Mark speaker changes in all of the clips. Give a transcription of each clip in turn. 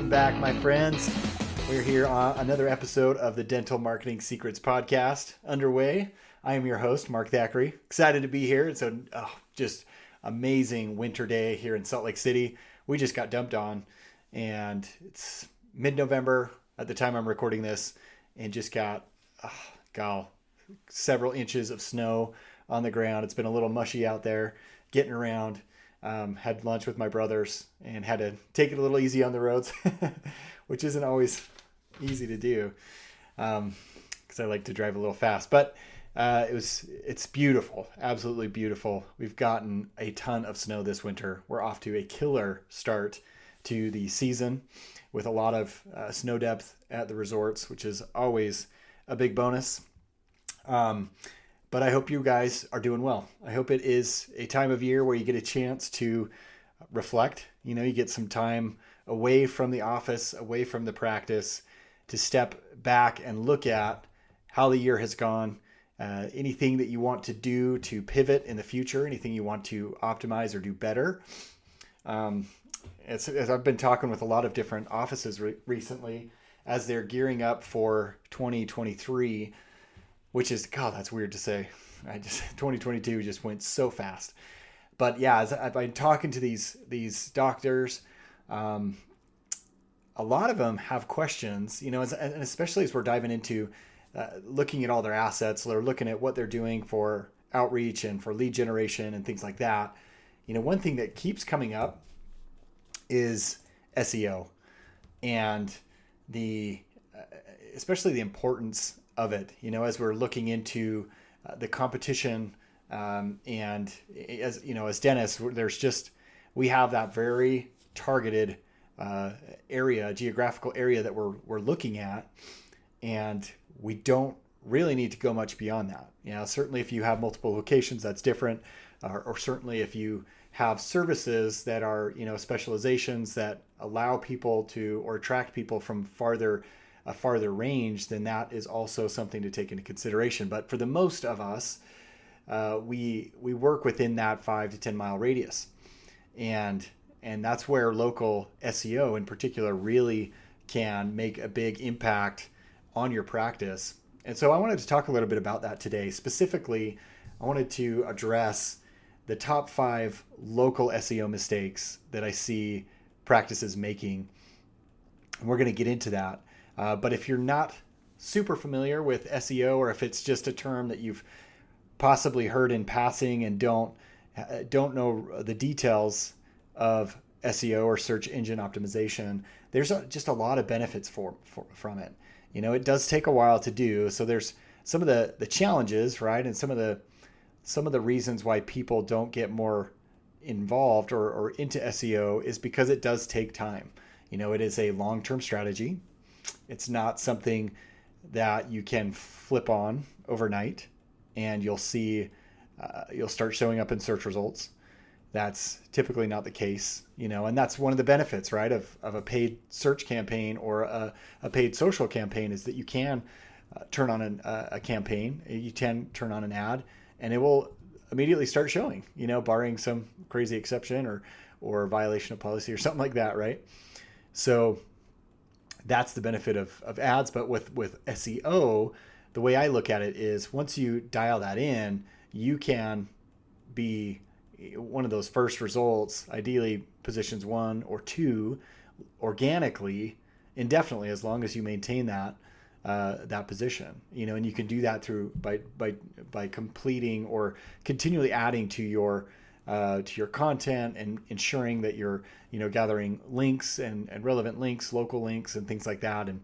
Speaker 1: Welcome back, my friends. We're here on another episode of the Dental Marketing Secrets Podcast underway. I am your host, Mark Thackeray. Excited to be here. It's a just amazing winter day here in Salt Lake City. We just got dumped on, and it's mid-November at the time I'm recording this, and just got several inches of snow on the ground. It's been a little mushy out there, getting around. Had lunch with my brothers and had to take it a little easy on the roads, which isn't always easy to do because I like to drive a little fast. But it's beautiful, absolutely beautiful. We've gotten a ton of snow this winter. We're off to a killer start to the season with a lot of snow depth at the resorts, which is always a big bonus. But I hope you guys are doing well. I hope it is a time of year where you get a chance to reflect. You know, you get some time away from the office, away from the practice, to step back and look at how the year has gone, anything that you want to do to pivot in the future, anything you want to optimize or do better. As I've been talking with a lot of different offices recently as they're gearing up for 2023, which is, God, that's weird to say. 2022 just went so fast. But yeah, as I've been talking to these doctors, a lot of them have questions, you know, and especially as we're diving into looking at all their assets, they're looking at what they're doing for outreach and for lead generation and things like that. You know, one thing that keeps coming up is SEO and especially the importance of it, you know, as we're looking into the competition, and as you know, as dentists, we have that very targeted geographical area that we're looking at, and we don't really need to go much beyond that. You know, certainly if you have multiple locations, that's different, or certainly if you have services that are, you know, specializations that allow people to or attract people from a farther range, then that is also something to take into consideration. But for the most of us, we work within that 5 to 10 mile radius, and that's where local SEO in particular really can make a big impact on your practice. And so I wanted to talk a little bit about that today. Specifically, I wanted to address the top 5 local SEO mistakes that I see practices making. And we're going to get into that. But if you're not super familiar with SEO, or if it's just a term that you've possibly heard in passing and don't know the details of SEO or search engine optimization, there's just a lot of benefits from it. You know, it does take a while to do. So there's some of the challenges, right? And some of the reasons why people don't get more involved or into SEO is because it does take time. You know, it is a long-term strategy. It's not something that you can flip on overnight and you'll start showing up in search results. That's typically not the case, you know, and that's one of the benefits, right, of a paid search campaign or a paid social campaign, is that you can turn on a campaign, you can turn on an ad, and it will immediately start showing, you know, barring some crazy exception or violation of policy or something like that, right? So that's the benefit of ads. But with SEO, the way I look at it is once you dial that in, you can be one of those first results, ideally positions 1 or 2, organically, indefinitely, as long as you maintain that position, you know, and you can do that through by completing or continually adding to your content and ensuring that you're, you know, gathering links and relevant links, local links and things like that. And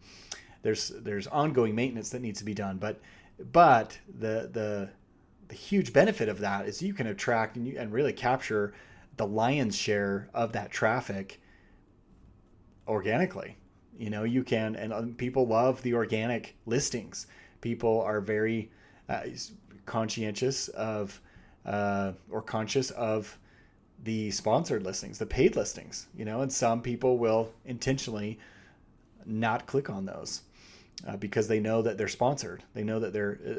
Speaker 1: there's ongoing maintenance that needs to be done. But the huge benefit of that is you can attract and really capture the lion's share of that traffic organically. You know, you can, and people love the organic listings. People are very conscientious of or conscious of the sponsored listings, the paid listings, you know, and some people will intentionally not click on those because they know that they're sponsored. They know that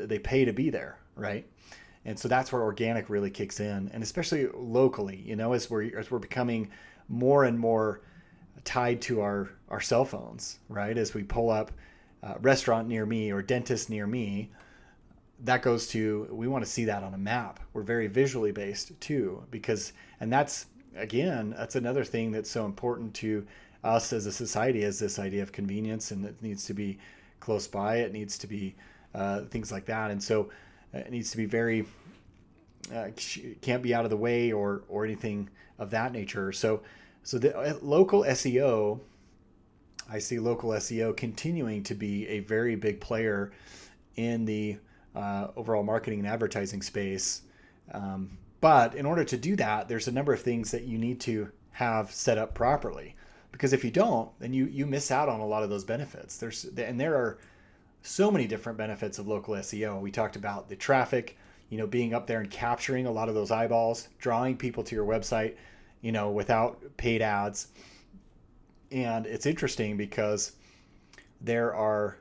Speaker 1: they pay to be there, right? And so that's where organic really kicks in, and especially locally, you know, as we're becoming more and more tied to our cell phones, right? As we pull up restaurant near me or dentist near me, that goes to, we want to see that on a map. We're very visually based too, because, and that's, again, that's another thing that's so important to us as a society, is this idea of convenience, and it needs to be close by. It needs to be things like that. And so it needs to be very, can't be out of the way or anything of that nature. So the local SEO, I see local SEO continuing to be a very big player in the overall marketing and advertising space. But in order to do that, there's a number of things that you need to have set up properly. Because if you don't, then you miss out on a lot of those benefits. There are so many different benefits of local SEO. We talked about the traffic, being up there and capturing a lot of those eyeballs, drawing people to your website, without paid ads. And it's interesting because there are,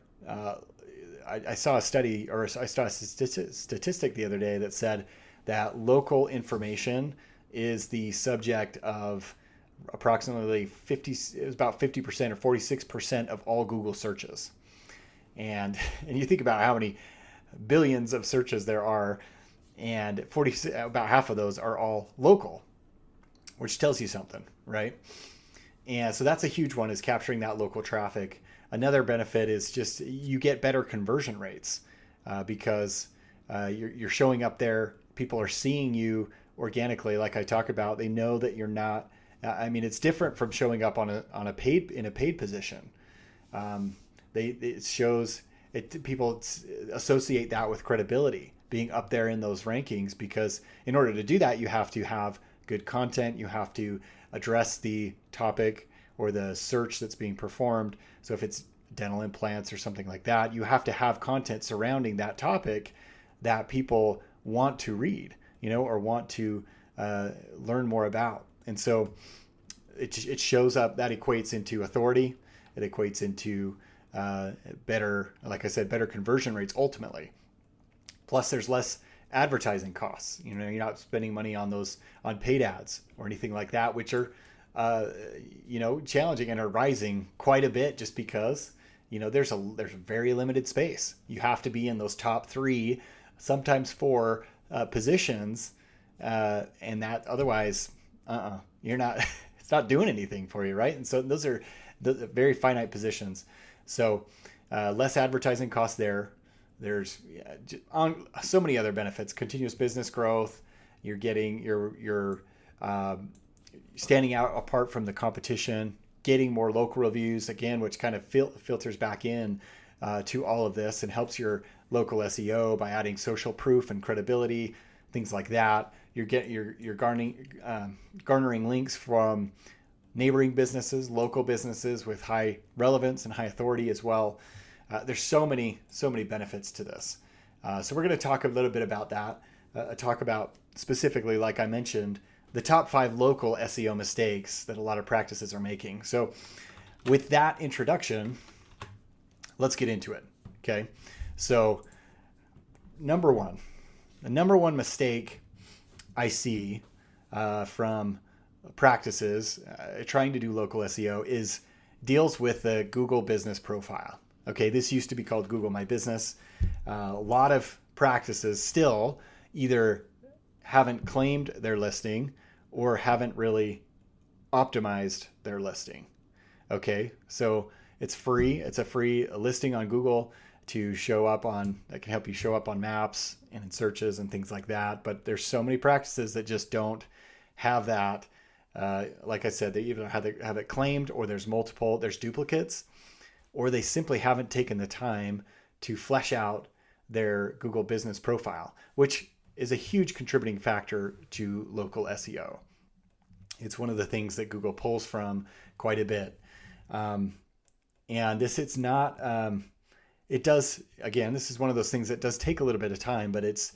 Speaker 1: I saw a study, or I saw a statistic the other day that said that local information is the subject of approximately it was about 50% or 46% of all Google searches. And you think about how many billions of searches there are, and about half of those are all local, which tells you something, right? And so that's a huge one, is capturing that local traffic. Another benefit is just you get better conversion rates because you're showing up there. People are seeing you organically, like I talk about. They know that you're not. It's different from showing up in a paid position. People associate that with credibility, being up there in those rankings, because in order to do that, you have to have good content. You have to address the topic or the search that's being performed. So if it's dental implants or something like that, you have to have content surrounding that topic that people want to read, or want to learn more about. And so it shows up, that equates into authority. It equates into better, like I said, better conversion rates ultimately. Plus there's less advertising costs. You're not spending money on paid ads or anything like that, which are, challenging and are rising quite a bit, just because, there's very limited space. You have to be in those top 3, sometimes 4 positions. And that otherwise, you're not, it's not doing anything for you. Right. And so those are the very finite positions. So, less advertising costs there. There's so many other benefits: continuous business growth. You're getting you're standing out apart from the competition, getting more local reviews, again, which kind of filters back in to all of this and helps your local SEO by adding social proof and credibility, things like that. You're garnering links from neighboring businesses, local businesses with high relevance and high authority as well. There's so many benefits to this. So we're going to talk a little bit about that. Talk about specifically, like I mentioned, the top 5 local SEO mistakes that a lot of practices are making. So with that introduction, let's get into it. Okay. So the number one mistake I see from practices trying to do local SEO deals with the Google business profile. Okay, this used to be called Google My Business. A lot of practices still either haven't claimed their listing or haven't really optimized their listing. Okay, so it's free. It's a free listing on Google to show up on, that can help you show up on maps and in searches and things like that. But there's so many practices that just don't have that. Like I said, they either have it claimed, or there's duplicates, or they simply haven't taken the time to flesh out their Google business profile, which is a huge contributing factor to local SEO. It's one of the things that Google pulls from quite a bit. And this is one of those things that does take a little bit of time, but it's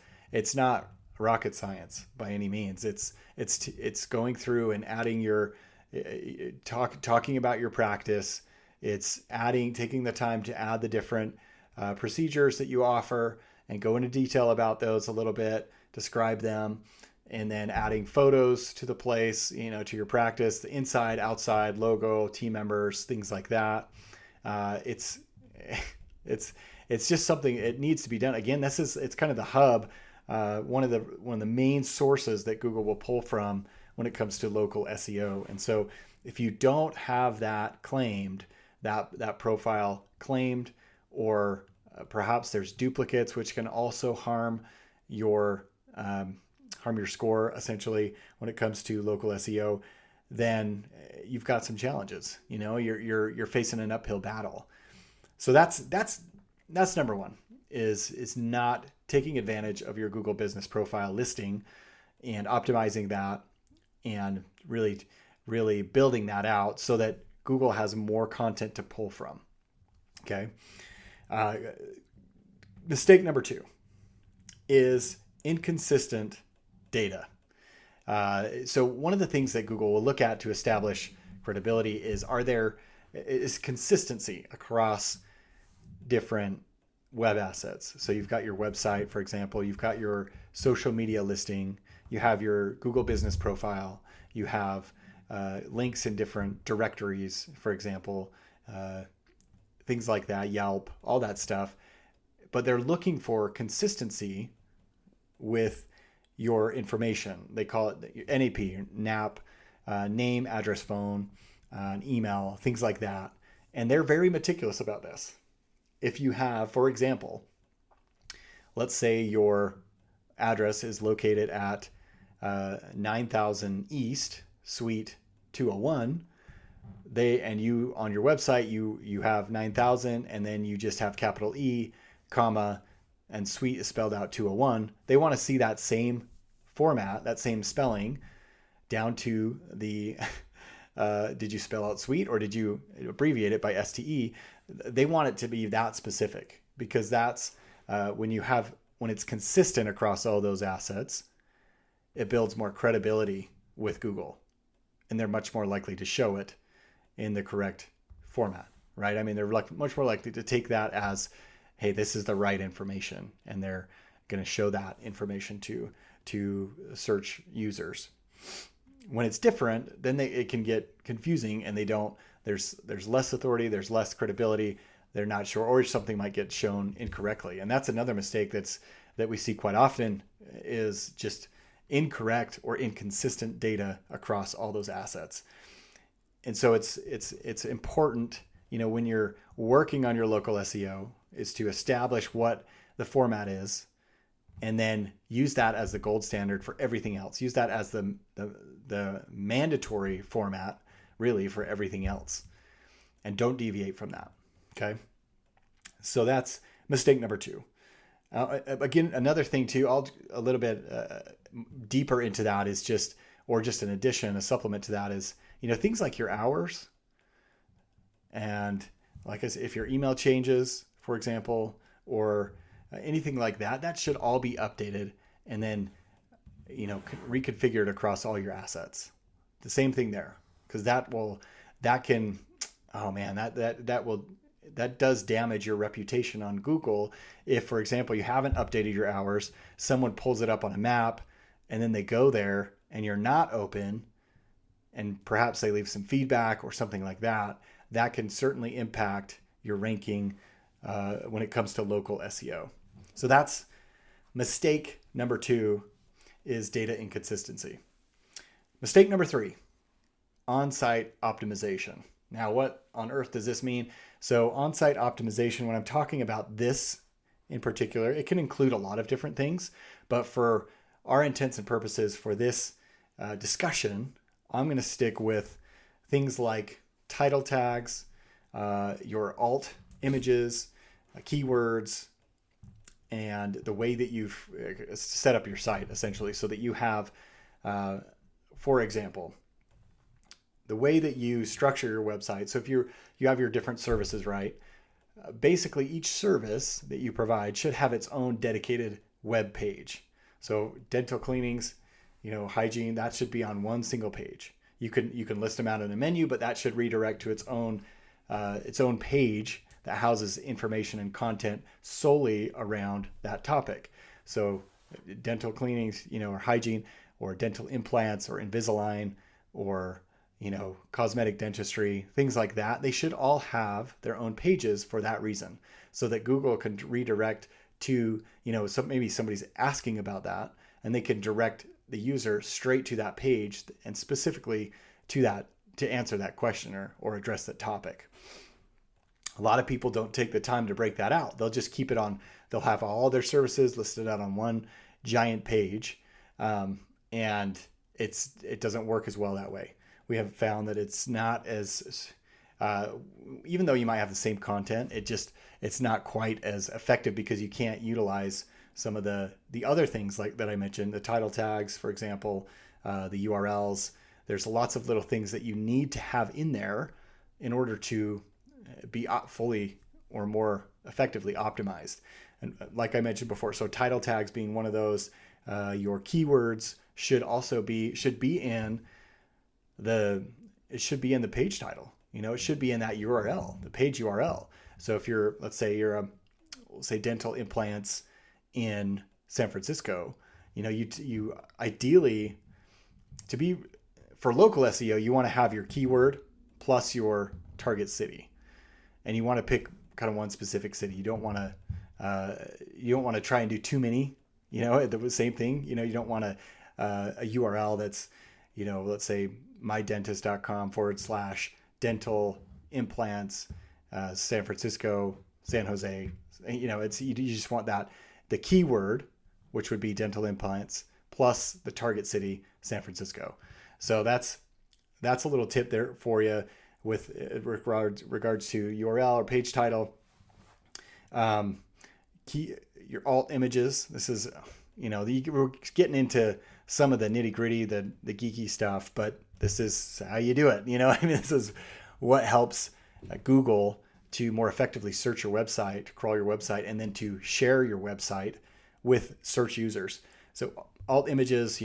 Speaker 1: not rocket science by any means. It's going through and adding talking about your practice. It's taking the time to add the different procedures that you offer and go into detail about those a little bit, describe them, and then adding photos to the place, to your practice, the inside, outside, logo, team members, things like that. It's just something, it needs to be done. Again, it's kind of the hub, one of the main sources that Google will pull from when it comes to local SEO. And so if you don't have that claimed, that profile claimed, or perhaps there's duplicates, which can also harm your score essentially when it comes to local SEO, then you've got some challenges. You're facing an uphill battle. So that's number one, is not taking advantage of your Google Business Profile listing and optimizing that and really building that out so that Google has more content to pull from. Okay. Mistake number 2 is inconsistent data. So one of the things that Google will look at to establish credibility is consistency across different web assets. So you've got your website, for example, you've got your social media listing, you have your Google Business Profile, you have links in different directories, for example, things like that, Yelp, all that stuff. But they're looking for consistency with your information. They call it NAP, NAP, name, address, phone, email, things like that. And they're very meticulous about this. If you have, for example, let's say your address is located at 9000 East, Suite 201, and you on your website you have 9000, and then you just have capital E, comma, and Suite is spelled out 201. They want to see that same format, that same spelling, down to the did you spell out Suite or did you abbreviate it by STE? They want it to be that specific, because that's when it's consistent across all those assets, it builds more credibility with Google, and they're much more likely to show it in the correct format, right? I mean, they're much more likely to take that as, hey, this is the right information, and they're going to show that information to search users. When it's different, then it can get confusing, and there's less authority, there's less credibility, they're not sure, or something might get shown incorrectly. And that's another mistake that we see quite often, is just incorrect or inconsistent data across all those assets. And so it's important, when you're working on your local SEO, is to establish what the format is, and then use that as the gold standard for everything else. Use that as the mandatory format, really, for everything else, and don't deviate from that. Okay, so that's mistake number 2. Again, another thing too, a little bit deeper into that is just an addition, a supplement to that is, things like your hours, and like I said, if your email changes, for example, or anything like that, that should all be updated and then, reconfigured across all your assets. The same thing there, because that does damage your reputation on Google. If, for example, you haven't updated your hours, someone pulls it up on a map, and then they go there and you're not open, and perhaps they leave some feedback or something like that, that can certainly impact your ranking when it comes to local SEO. So that's mistake number 2, is data inconsistency. Mistake number 3, on-site optimization. Now, what on earth does this mean? So on-site optimization, when I'm talking about this in particular, it can include a lot of different things, but for our intents and purposes for this discussion, I'm going to stick with things like title tags, your alt images, keywords, and the way that you've set up your site, essentially, so that you have, for example, the way that you structure your website. So if you have your different services, right? Basically, each service that you provide should have its own dedicated web page. So dental cleanings, hygiene, that should be on one single page. You can list them out in a menu, but that should redirect to its own page that houses information and content solely around that topic. So dental cleanings, or hygiene, or dental implants or Invisalign or cosmetic dentistry, things like that, they should all have their own pages for that reason, so that Google can redirect to, maybe somebody's asking about that, and they can direct the user straight to that page and specifically to that, to answer that question or address that topic. A lot of people don't take the time to break that out. They'll just keep it on, they'll have all their services listed out on one giant page. And it doesn't work as well that way. We have found that it's not as, even though you might have the same content, it's not quite as effective because you can't utilize some of the other things like that I mentioned, the title tags, for example, the URLs. There's lots of little things that you need to have in there in order to be fully or more effectively optimized. And like I mentioned before, so title tags being one of those, your keywords should be in the page title. It should be in that URL, the page URL. So if let's say dental implants in San Francisco, you ideally, for local SEO, you want to have your keyword plus your target city, and you want to pick kind of one specific city. You don't want to try and do too many, the same thing. You don't want a URL that's, let's say mydentist.com/dental implants, San Francisco, San Jose. You just want that, the keyword, which would be dental implants, plus the target city, San Francisco. So that's a little tip there for you with regards to URL or page title. Your alt images. This is, we're getting into some of the nitty gritty, the geeky stuff, but this is how you do it. This is what helps Google to more effectively search your website, to crawl your website, and then to share your website with search users. So alt images,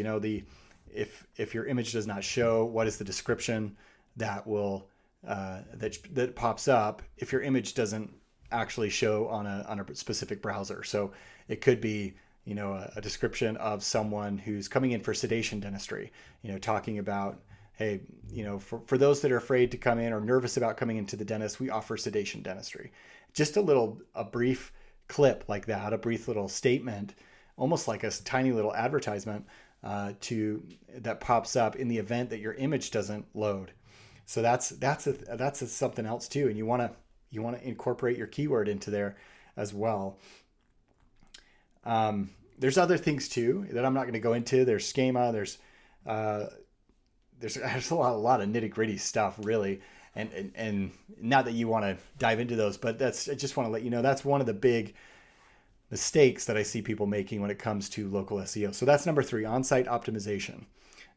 Speaker 1: if your image does not show, what is the description that will that pops up if your image doesn't actually show on a specific browser? So it could be a description of someone who's coming in for sedation dentistry, talking about, hey, for those that are afraid to come in or nervous about coming into the dentist, we offer sedation dentistry. Just a brief clip like that, a brief little statement, almost like a tiny little advertisement that pops up in the event that your image doesn't load. So that's something else too, and you want to incorporate your keyword into there as well. There's other things too that I'm not going to go into. There's schema. There's a lot of nitty gritty stuff, really, and not that you want to dive into those, but I just want to let you know that's one of the big mistakes that I see people making when it comes to local SEO. So that's number 3, on-site optimization.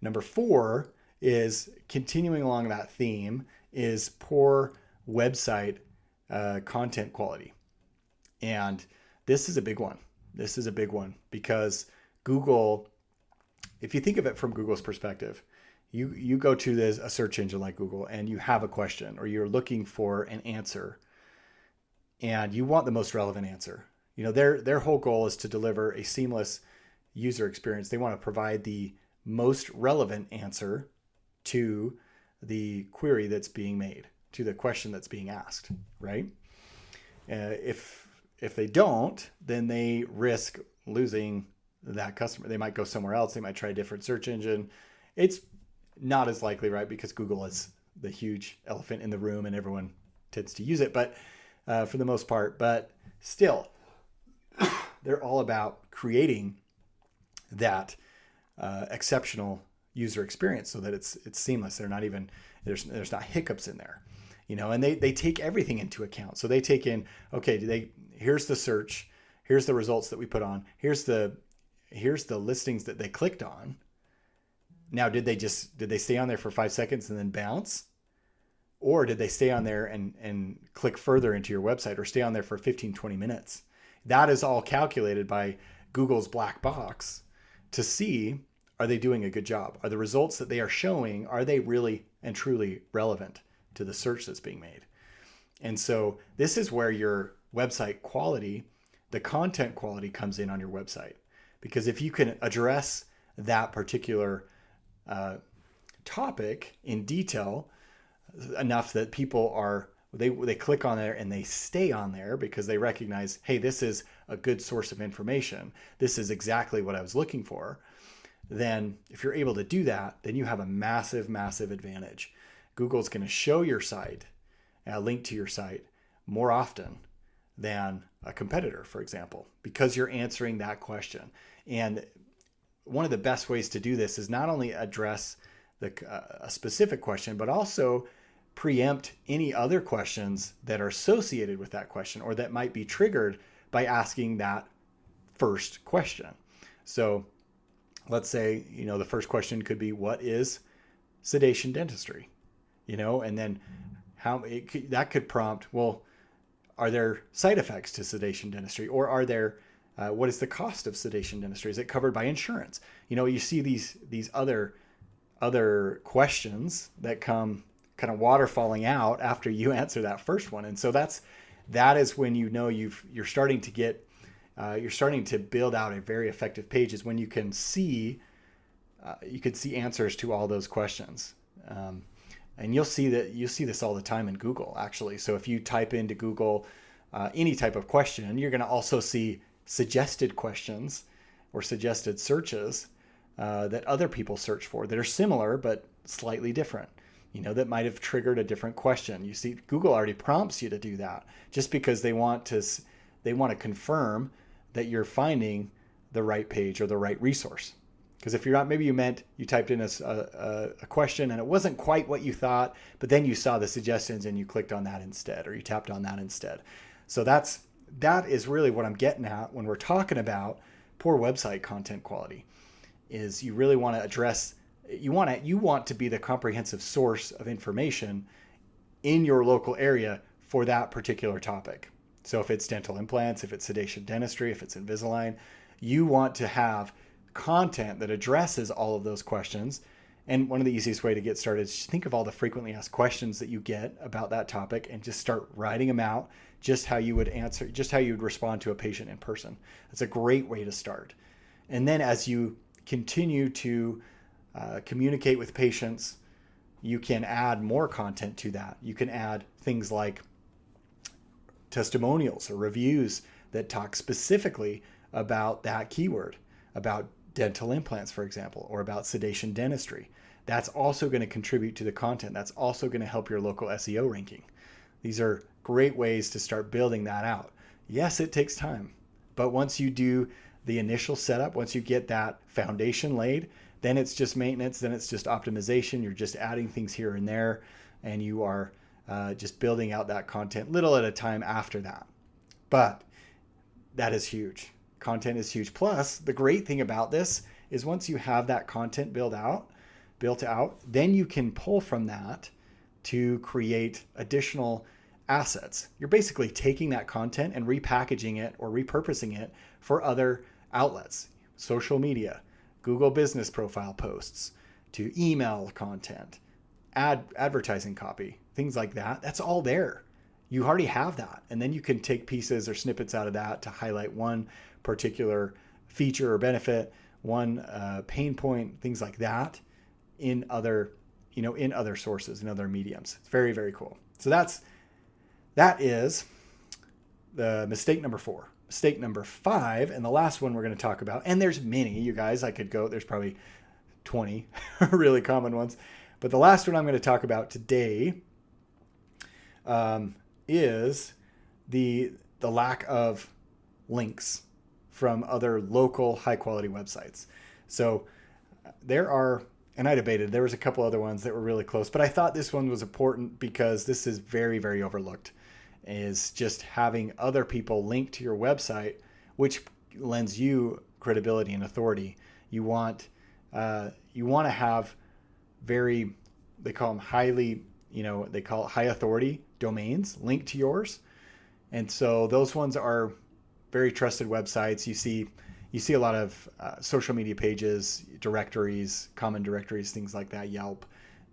Speaker 1: Number 4 is, continuing along that theme, is poor website content quality. And this is a big one. Because Google, if you think of it from Google's perspective, you go to a search engine like Google and you have a question or you're looking for an answer and you want the most relevant answer. Their whole goal is to deliver a seamless user experience. They want to provide the most relevant answer to the query that's being made, to the question that's being asked, right? If they don't, then they risk losing that customer. They might go somewhere else. They might try a different search engine. It's not as likely, right? Because Google is the huge elephant in the room and everyone tends to use it, but for the most part. But still, they're all about creating that exceptional user experience so that it's seamless. They're not even, there's not hiccups in there, and they take everything into account. So they take in, okay, here's the search, here's the results that we put on, here's the listings that they clicked on. Now, did they stay on there for 5 seconds and then bounce? Or did they stay on there and click further into your website, or stay on there for 15, 20 minutes? That is all calculated by Google's black box to see, are they doing a good job? Are the results that they are showing, are they really and truly relevant to the search that's being made? And so this is where your website quality, the content quality, comes in on your website. Because if you can address that particular topic in detail enough that people they click on there and they stay on there because they recognize, hey, this is a good source of information. This is exactly what I was looking for. Then if you're able to do that, then you have a massive, massive advantage. Google's going to show your site, a link to your site more often than a competitor, for example, because you're answering that question. And one of the best ways to do this is not only address a specific question, but also preempt any other questions that are associated with that question or that might be triggered by asking that first question. So let's say, the first question could be, what is sedation dentistry? And then that could prompt, well, are there side effects to sedation dentistry, or are there, what is the cost of sedation dentistry? Is it covered by insurance? You see these other questions that come kind of waterfalling out after you answer that first one. And so that is when you're starting to build out a very effective page, is when you can see answers to all those questions. And you'll see this all the time in Google, actually. So if you type into Google any type of question, you're going to also see suggested questions or suggested searches that other people search for that are similar but slightly different. That might have triggered a different question. You see, Google already prompts you to do that just because they want to confirm that you're finding the right page or the right resource. Because if you're not, maybe you typed in a question and it wasn't quite what you thought, but then you saw the suggestions and you clicked on that instead, or you tapped on that instead. So that is really what I'm getting at when we're talking about poor website content quality. Is you really want to address, you want to be the comprehensive source of information in your local area for that particular topic. So if it's dental implants, if it's sedation dentistry, if it's Invisalign, you want to have content that addresses all of those questions. And one of the easiest way to get started is just think of all the frequently asked questions that you get about that topic and just start writing them out, just how you would respond to a patient in person. That's a great way to start. And then as you continue to communicate with patients, you can add more content to that. You can add things like testimonials or reviews that talk specifically about that keyword, about dental implants, for example, or about sedation dentistry. That's also going to contribute to the content. That's also going to help your local SEO ranking. These are great ways to start building that out. Yes, it takes time, but once you do the initial setup, once you get that foundation laid, then it's just maintenance, then it's just optimization. You're just adding things here and there, and you are just building out that content little at a time after that. But that is huge. Content is huge. Plus, the great thing about this is once you have that content built out, then you can pull from that to create additional assets. You're basically taking that content and repackaging it or repurposing it for other outlets, social media, Google business profile posts, to email content, advertising copy, things like that. That's all there. You already have that. And then you can take pieces or snippets out of that to highlight one particular feature or benefit, one pain point, things like that in other sources, in other mediums. It's very, very cool. So that is the mistake number 4. Mistake number 5, and the last one we're going to talk about, and there's many, you guys, there's probably 20 really common ones, but the last one I'm going to talk about today is the lack of links from other local high quality websites. So there are, and I debated, there was a couple other ones that were really close, but I thought this one was important because this is very, very overlooked, is just having other people link to your website, which lends you credibility and authority. You want to have they call them they call it high authority domains linked to yours. And so those ones are very trusted websites. You see a lot of social media pages, directories, common directories, things like that, Yelp,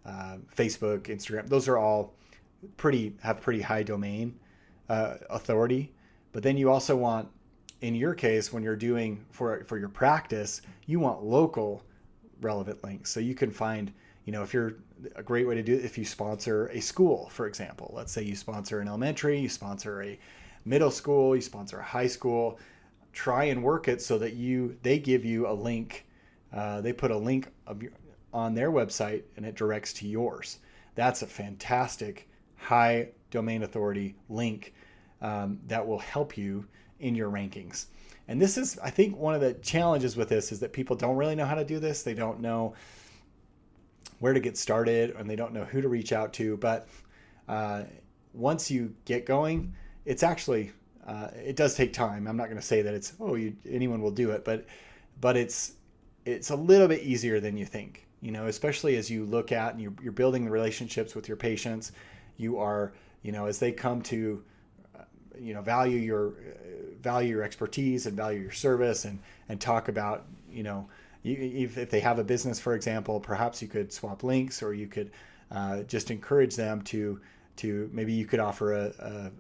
Speaker 1: Facebook, Instagram. Those are all have pretty high domain authority. But then you also want, in your case, when you're doing for your practice, you want local relevant links. So you can find, if you're a great way to do it, if you sponsor a school, for example, let's say you sponsor an elementary, you sponsor a middle school, you sponsor a high school, try and work it so that they give you a link. They put a link on their website and it directs to yours. That's a fantastic high domain authority link that will help you in your rankings. And this is, I think, one of the challenges with this is that people don't really know how to do this. They don't know where to get started and they don't know who to reach out to. But once you get going, it's actually, it does take time. I'm not going to say that anyone will do it, but it's a little bit easier than you think, especially as you look at and you're building the relationships with your patients. You are, as they come to, value your expertise and value your service and talk about, if they have a business, for example, perhaps you could swap links, or you could just encourage them to maybe you could offer a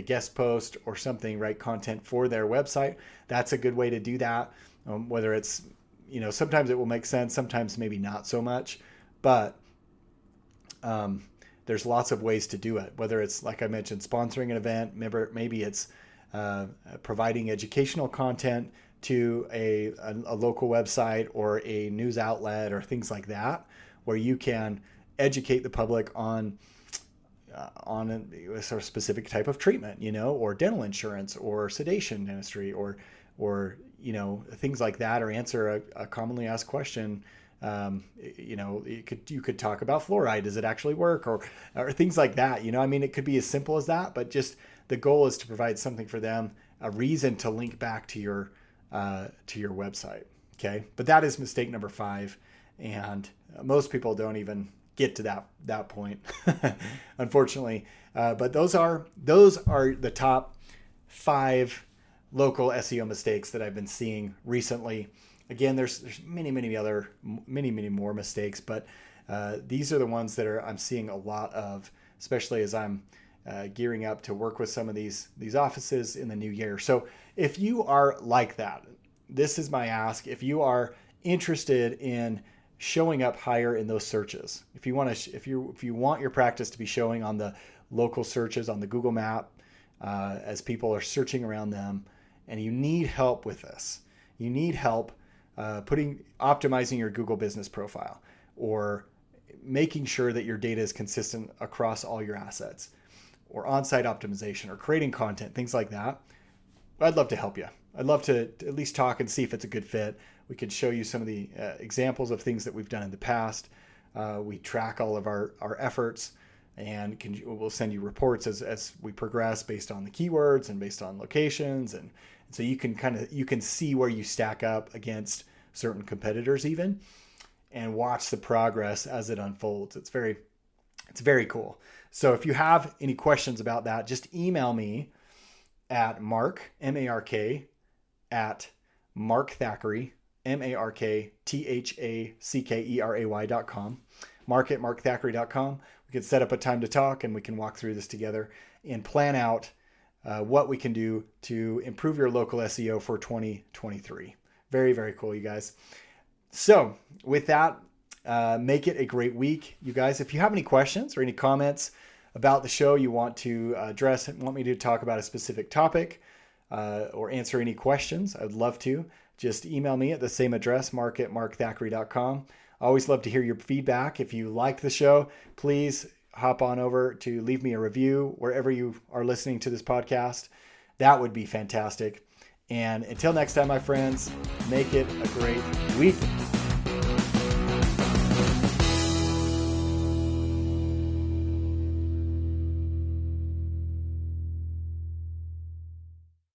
Speaker 1: guest post or something, right? Content for their website. That's a good way to do that. Whether it's, sometimes it will make sense, sometimes maybe not so much, but there's lots of ways to do it. Whether it's, like I mentioned, sponsoring an event, maybe it's providing educational content to a local website or a news outlet or things like that, where you can educate the public on a sort of specific type of treatment, or dental insurance or sedation dentistry or things like that, or answer a commonly asked question. You could talk about fluoride. Does it actually work? Or things like that. It could be as simple as that, but just the goal is to provide something for them, a reason to link back to your website. Okay. But that is mistake number 5. And most people don't even get to that point, unfortunately. But those are the top 5 local SEO mistakes that I've been seeing recently. Again, there's many more mistakes, but these are the ones that I'm seeing a lot of, especially as I'm gearing up to work with some of these offices in the new year. So if you are like that, this is my ask. If you are interested in showing up higher in those searches, if you want your practice to be showing on the local searches on the Google map as people are searching around them, and you need help with this, you need help optimizing your Google business profile, or making sure that your data is consistent across all your assets, or on-site optimization, or creating content, things like that, I'd love to help you. I'd love to at least talk and see if it's a good fit. We could show you some of the examples of things that we've done in the past. We track all of our efforts, and we'll send you reports as we progress based on the keywords and based on locations. And so you can see where you stack up against certain competitors even, and watch the progress as it unfolds. It's very cool. So if you have any questions about that, just email me at Mark, M-A-R-K, at Mark Thackeray, MarkThackeray.com, Mark at markthackeray.com. We can set up a time to talk and we can walk through this together and plan out what we can do to improve your local SEO for 2023. Very, very cool, you guys. So with that, make it a great week, you guys. If you have any questions or any comments about the show you want to address, want me to talk about a specific topic or answer any questions, I'd love to. Just email me at the same address, Mark at markthackeray.com. I always love to hear your feedback. If you like the show, please hop on over to leave me a review wherever you are listening to this podcast. That would be fantastic. And until next time, my friends, make it a great week.